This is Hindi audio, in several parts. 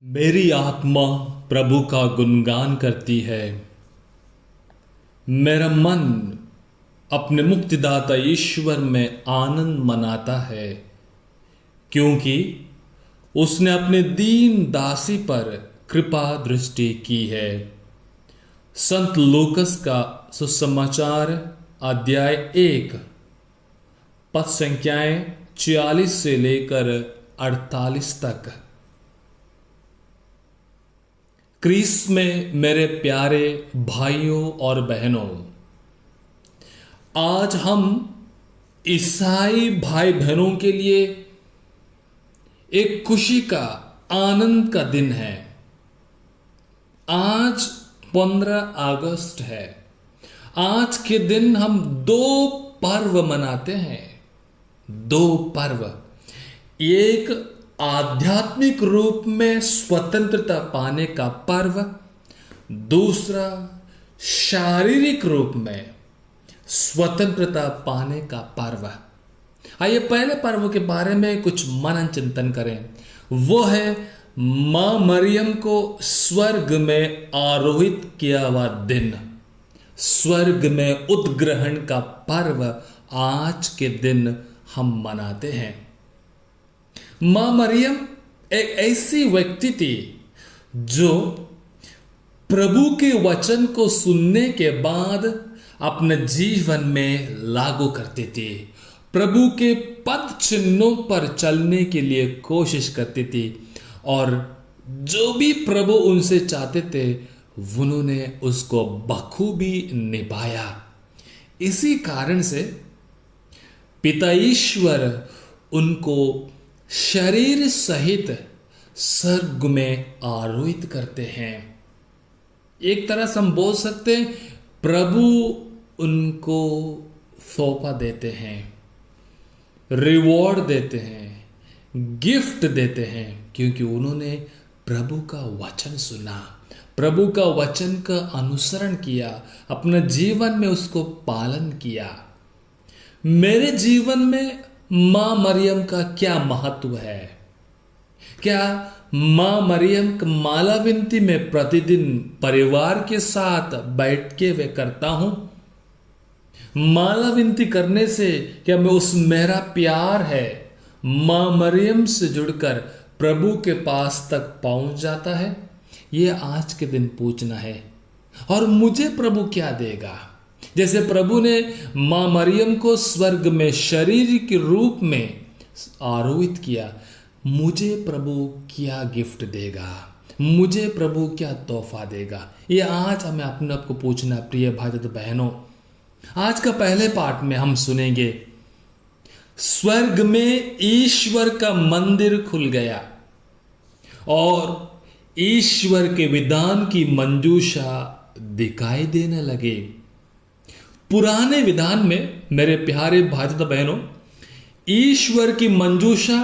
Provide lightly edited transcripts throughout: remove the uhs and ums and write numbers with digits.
मेरी आत्मा प्रभु का गुणगान करती है। मेरा मन अपने मुक्तिदाता ईश्वर में आनंद मनाता है, क्योंकि उसने अपने दीन दासी पर कृपा दृष्टि की है। संत लूकस का सुसमाचार अध्याय 1 पद संख्याएं 46 से लेकर 48 तक। क्रिस में मेरे प्यारे भाइयों और बहनों, आज हम ईसाई भाई बहनों के लिए एक खुशी का, आनंद का दिन है। आज 15 अगस्त है। आज के दिन हम दो पर्व मनाते हैं। दो पर्व, एक आध्यात्मिक रूप में स्वतंत्रता पाने का पर्व, दूसरा शारीरिक रूप में स्वतंत्रता पाने का पर्व। आइए पहले पर्व के बारे में कुछ मनन चिंतन करें। वो है मां मरियम को स्वर्ग में आरोहित किया हुआ दिन। स्वर्ग में उद्ग्रहण का पर्व आज के दिन हम मनाते हैं। मां मरियम एक ऐसी व्यक्ति थी जो प्रभु के वचन को सुनने के बाद अपने जीवन में लागू करती थी। प्रभु के पद चिन्हों पर चलने के लिए कोशिश करती थी, और जो भी प्रभु उनसे चाहते थे उन्होंने उसको बखूबी निभाया। इसी कारण से पिता ईश्वर उनको शरीर सहित स्वर्ग में आरोहित करते हैं। एक तरह से हम बोल सकते हैं प्रभु उनको सौंपा देते हैं, रिवॉर्ड देते हैं, गिफ्ट देते हैं, क्योंकि उन्होंने प्रभु का वचन सुना, प्रभु का वचन का अनुसरण किया, अपने जीवन में उसको पालन किया। मेरे जीवन में मां मरियम का क्या महत्व है? क्या मां मरियम का माला विनती में प्रतिदिन परिवार के साथ बैठ के वे करता हूं? माला विनती करने से क्या मैं उस मेरा प्यार है मां मरियम से जुड़कर प्रभु के पास तक पहुंच जाता है? ये आज के दिन पूछना है। और मुझे प्रभु क्या देगा? जैसे प्रभु ने मां मरियम को स्वर्ग में शरीर के रूप में आरोहित किया, मुझे प्रभु क्या गिफ्ट देगा? मुझे प्रभु क्या तोहफा देगा? ये आज हमें अपने आप को पूछना। प्रिय भाई बहनों, आज का पहले पाठ में हम सुनेंगे स्वर्ग में ईश्वर का मंदिर खुल गया और ईश्वर के विधान की मंजूषा दिखाई देने लगे। पुराने विधान में मेरे प्यारे भाई बहनों, ईश्वर की मंजूषा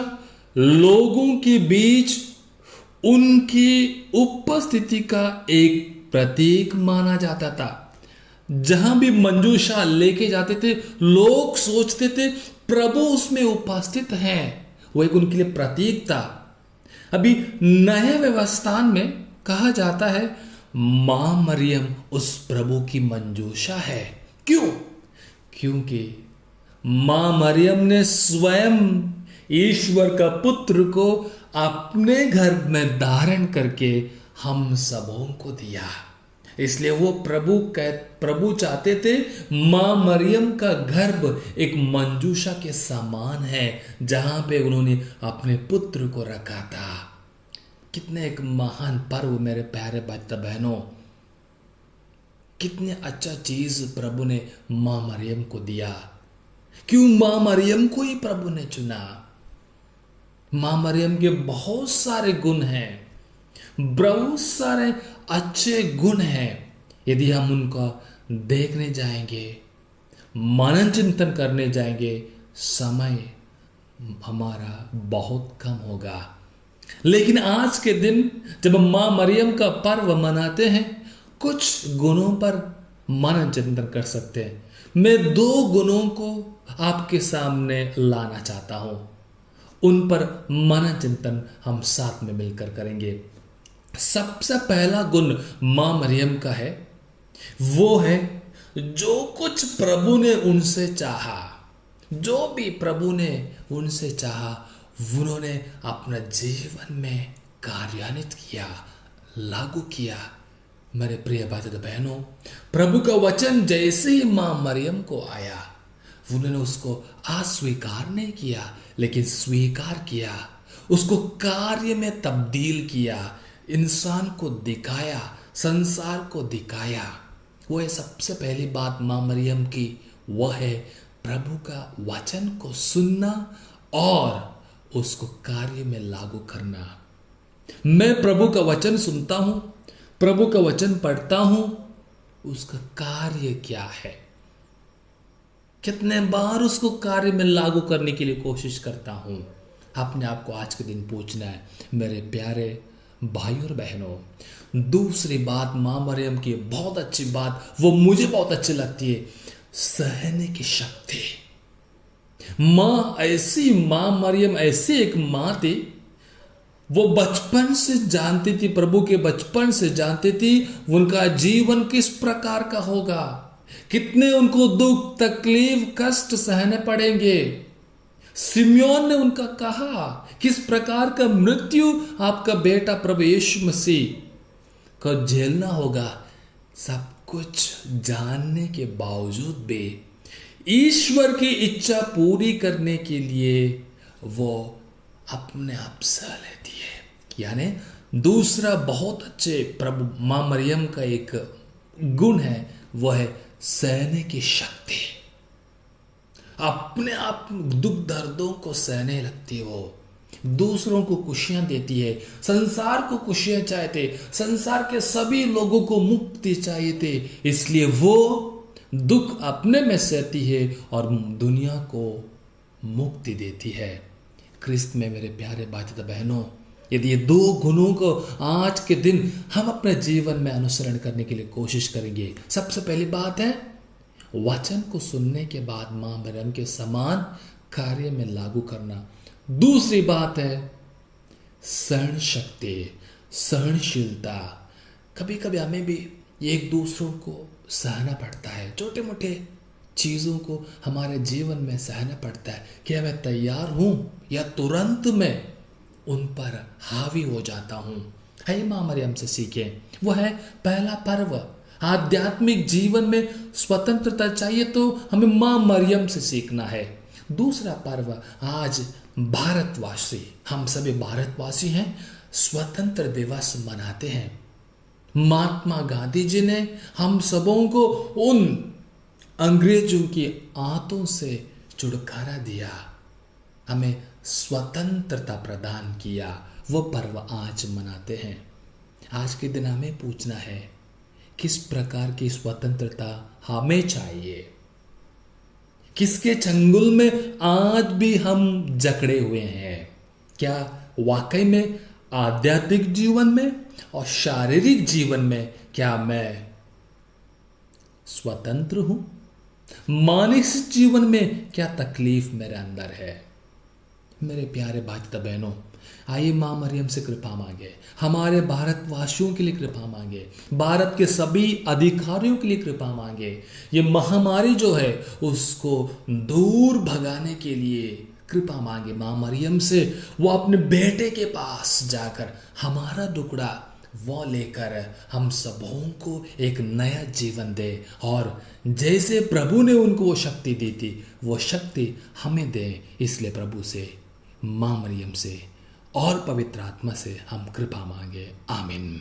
लोगों के बीच उनकी उपस्थिति का एक प्रतीक माना जाता था। जहां भी मंजूषा लेके जाते थे, लोग सोचते थे प्रभु उसमें उपस्थित हैं। वो एक उनके लिए प्रतीक था। अभी नए व्यवस्थान में कहा जाता है मां मरियम उस प्रभु की मंजूषा है। क्यों? क्योंकि मां मरियम ने स्वयं ईश्वर का पुत्र को अपने घर में धारण करके हम सबों को दिया। इसलिए वो प्रभु चाहते थे मां मरियम का गर्भ एक मंजूषा के समान है, जहां पे उन्होंने अपने पुत्र को रखा था। कितने एक महान पर्व मेरे प्यारे बच्चा बहनों, कितने अच्छा चीज प्रभु ने मां मरियम को दिया। क्यों मां मरियम को ही प्रभु ने चुना? मां मरियम के बहुत सारे गुण हैं, बहुत सारे अच्छे गुण हैं। यदि हम उनका देखने जाएंगे, मनन चिंतन करने जाएंगे, समय हमारा बहुत कम होगा। लेकिन आज के दिन जब हम मां मरियम का पर्व मनाते हैं, कुछ गुणों पर मनन चिंतन कर सकते हैं। मैं दो गुणों को आपके सामने लाना चाहता हूं। उन पर मनन चिंतन हम साथ में मिलकर करेंगे। सबसे पहला गुण मां मरियम का है, वो है जो कुछ प्रभु ने उनसे चाहा, जो भी प्रभु ने उनसे चाहा, उन्होंने अपना जीवन में कार्यान्वित किया, लागू किया। मेरे प्रिय भाई बहनों, प्रभु का वचन जैसे ही मां मरियम को आया, उन्होंने उसको अस्वीकार नहीं किया, लेकिन स्वीकार किया, उसको कार्य में तब्दील किया, इंसान को दिखाया, संसार को दिखाया। वो है सबसे पहली बात मां मरियम की, वह है प्रभु का वचन को सुनना और उसको कार्य में लागू करना। मैं प्रभु का वचन सुनता हूं, प्रभु का वचन पढ़ता हूं, उसका कार्य क्या है, कितने बार उसको कार्य में लागू करने के लिए कोशिश करता हूं। अपने आप को आज के दिन पूछना है मेरे प्यारे भाई और बहनों। दूसरी बात मां मरियम की बहुत अच्छी बात, वो मुझे बहुत अच्छी लगती है, सहने की शक्ति। मां मरियम ऐसी एक मां थी, वो बचपन से जानती थी, प्रभु के बचपन से जानती थी उनका जीवन किस प्रकार का होगा, कितने उनको दुख तकलीफ कष्ट सहने पड़ेंगे। सिम्योन ने उनका कहा किस प्रकार का मृत्यु आपका बेटा प्रभु यीशु मसीह को झेलना होगा। सब कुछ जानने के बावजूद भी ईश्वर की इच्छा पूरी करने के लिए वो अपने आप सह लेती है। यानी दूसरा बहुत अच्छे प्रभु मां मरियम का एक गुण है, वह है सहने की शक्ति। अपने आप दुख दर्दों को सहने लगती है, वो दूसरों को खुशियां देती है, संसार को खुशियां चाहते, संसार के सभी लोगों को मुक्ति चाहिए थे, इसलिए वो दुख अपने में सहती है और दुनिया को मुक्ति देती है। क्रिस्त में मेरे प्यारे भाई बहनों, यदि ये दो गुणों को आज के दिन हम अपने जीवन में अनुसरण करने के लिए कोशिश करेंगे, सबसे पहली बात है वचन को सुनने के बाद मां मरियम के समान कार्य में लागू करना। दूसरी बात है सहन शक्ति, सहनशीलता। कभी कभी हमें भी एक दूसरों को सहना पड़ता है, छोटे मोटे चीज़ों को हमारे जीवन में सहना पड़ता है। क्या मैं तैयार हूं या तुरंत मैं उन पर हावी हो जाता हूं? है मां मरियम से सीखें। वह है पहला पर्व। आध्यात्मिक जीवन में स्वतंत्रता चाहिए तो हमें मां मरियम से सीखना है। दूसरा पर्व, आज भारतवासी, हम सभी भारतवासी हैं, स्वतंत्र दिवस मनाते हैं। महात्मा गांधी जी ने हम सबों को उन अंग्रेजों की आंतों से छुटकारा दिया, हमें स्वतंत्रता प्रदान किया। वो पर्व आज मनाते हैं। आज के दिन हमें पूछना है किस प्रकार की स्वतंत्रता हमें चाहिए, किसके चंगुल में आज भी हम जकड़े हुए हैं। क्या वाकई में आध्यात्मिक जीवन में और शारीरिक जीवन में क्या मैं स्वतंत्र हूं? मानसिक जीवन में क्या तकलीफ मेरे अंदर है? मेरे प्यारे भाई बहनों, आइए मां मरियम से कृपा मांगे, हमारे भारतवासियों के लिए कृपा मांगे, भारत के सभी अधिकारियों के लिए कृपा मांगे। ये महामारी जो है उसको दूर भगाने के लिए कृपा मांगे मां मरियम से। वो अपने बेटे के पास जाकर हमारा टुकड़ा वो लेकर हम सबों को एक नया जीवन दे, और जैसे प्रभु ने उनको वो शक्ति दी थी वो शक्ति हमें दे। इसलिए प्रभु से, मां मरियम से और पवित्र आत्मा से हम कृपा मांगे। आमीन।